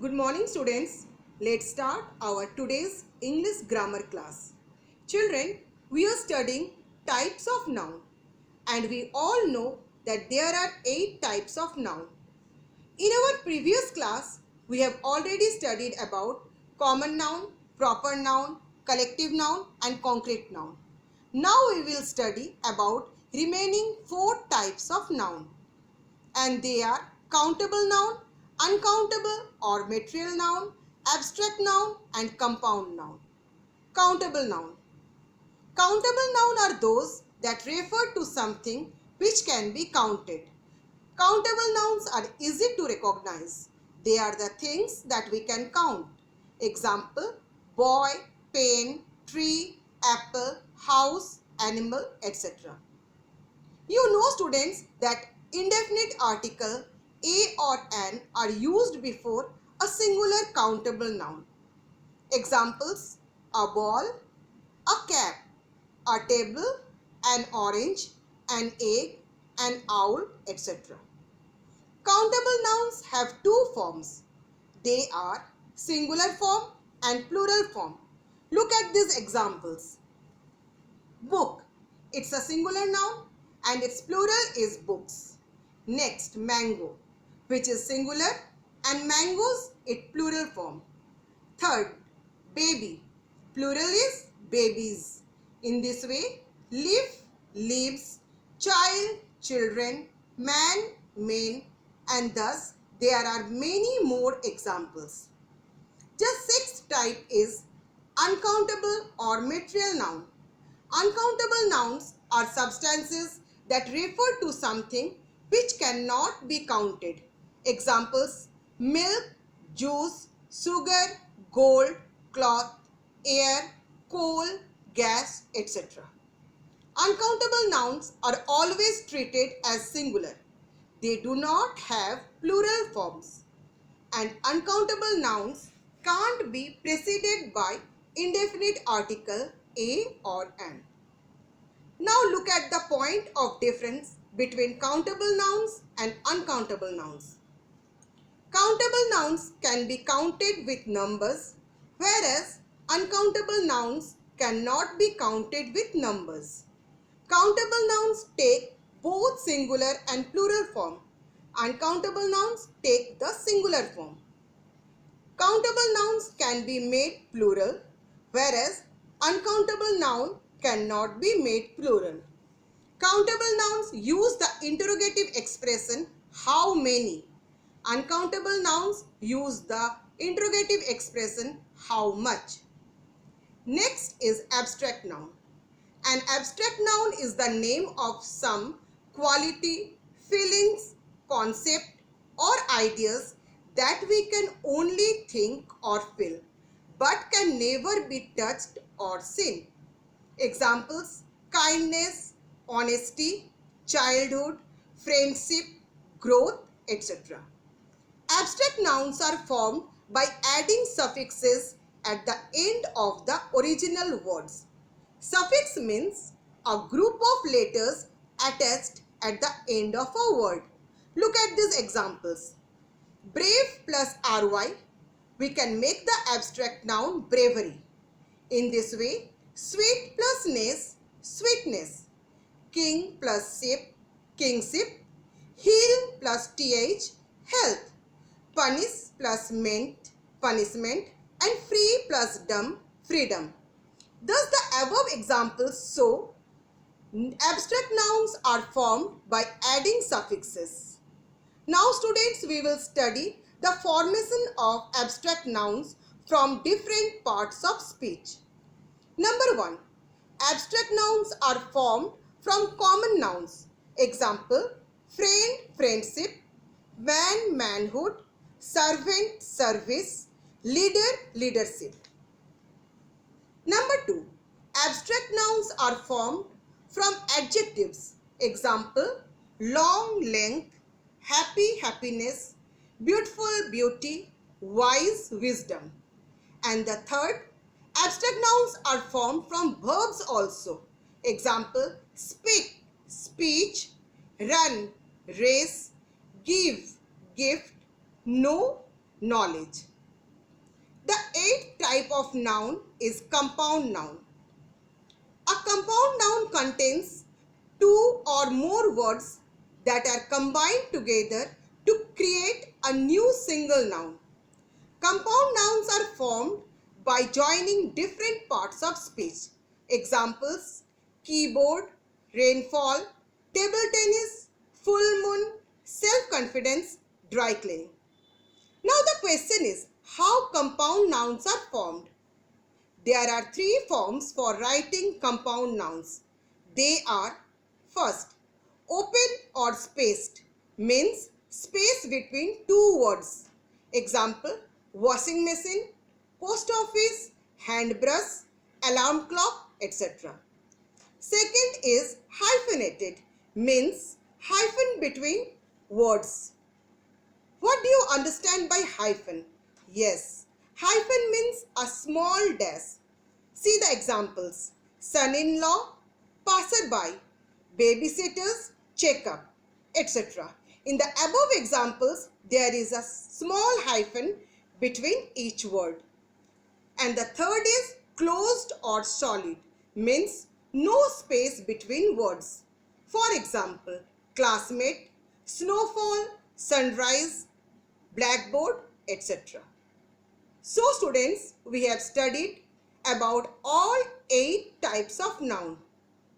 Good morning students. Let's start our today's English grammar class. Children, we are studying types of noun and we all know that there are 8 types of noun. In our previous class, we have already studied about common noun, proper noun, collective noun and concrete noun. Now we will study about remaining 4 types of noun, and they are countable noun, uncountable or material noun, abstract noun and compound noun. Countable noun. Countable noun are those that refer to something which can be counted. Countable nouns are easy to recognize. They are the things that we can count. Example: boy, pen, tree, apple, house, animal, etc. You know students that indefinite article a or an are used before a singular countable noun. Examples: a ball, a cap, a table, an orange, an egg, an owl, etc. Countable nouns have two forms. They are singular form and plural form. Look at these examples. Book. It's a singular noun and its plural is books. Next, mango, which is singular, and mangoes its plural form. Third, baby. Plural is babies. In this way, leaf, leaves, child, children, man, men, and thus there are many more examples. Just sixth type is uncountable or material noun. Uncountable nouns are substances that refer to something which cannot be counted. Examples: milk, juice, sugar, gold, cloth, air, coal, gas, etc. Uncountable nouns are always treated as singular. They do not have plural forms. And uncountable nouns can't be preceded by indefinite article a or an. Now look at the point of difference between countable nouns and uncountable nouns. Countable nouns can be counted with numbers, whereas uncountable nouns cannot be counted with numbers. Countable nouns take both singular and plural form. Uncountable nouns take the singular form. Countable nouns can be made plural, whereas uncountable noun cannot be made plural. Countable nouns use the interrogative expression how many. Uncountable nouns use the interrogative expression how much. Next is abstract noun. An abstract noun is the name of some quality, feelings, concept or ideas that we can only think or feel but can never be touched or seen. Examples: kindness, honesty, childhood, friendship, growth, etc. Abstract nouns are formed by adding suffixes at the end of the original words. Suffix means a group of letters attached at the end of a word. Look at these examples. Brave plus ry, we can make the abstract noun bravery. In this way, sweet plus ness, sweetness. King plus ship, kingship. Heal plus th, health. Punish plus meant, punishment. And free plus dumb, freedom. Thus the above examples show abstract nouns are formed by adding suffixes. Now students, we will study the formation of abstract nouns from different parts of speech. Number 1. Abstract nouns are formed from common nouns. Example: friend, friendship, man, manhood, servant, service, leader, leadership. Number 2. Abstract nouns are formed from adjectives. Example: long, length, happy, happiness, beautiful, beauty, wise, wisdom. And the third, abstract nouns are formed from verbs also. Example: speak, speech, run, race, give, gift, know, knowledge. The eighth type of noun is compound noun. A compound noun contains two or more words that are combined together to create a new single noun. Compound nouns are formed by joining different parts of speech. Examples: keyboard, rainfall, table tennis, full moon, self-confidence, dry cleaning. Now the question is, how compound nouns are formed? There are three forms for writing compound nouns. They are: first, open or spaced, means space between two words. Example: washing machine, post office, handbrush, alarm clock, etc. Second is hyphenated, means hyphen between words. What do you understand by hyphen? Yes, hyphen means a small dash. See the examples: son-in-law, passerby, babysitters, checkup, etc. In the above examples, there is a small hyphen between each word. And the third is closed or solid, means no space between words. For example, classmate, snowfall, sunrise, blackboard, etc. So students, we have studied about all 8 types of noun.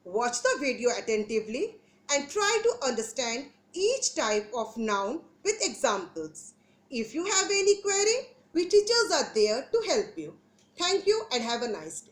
Watch the video attentively and try to understand each type of noun with examples. If you have any query, we teachers are there to help you. Thank you and have a nice day.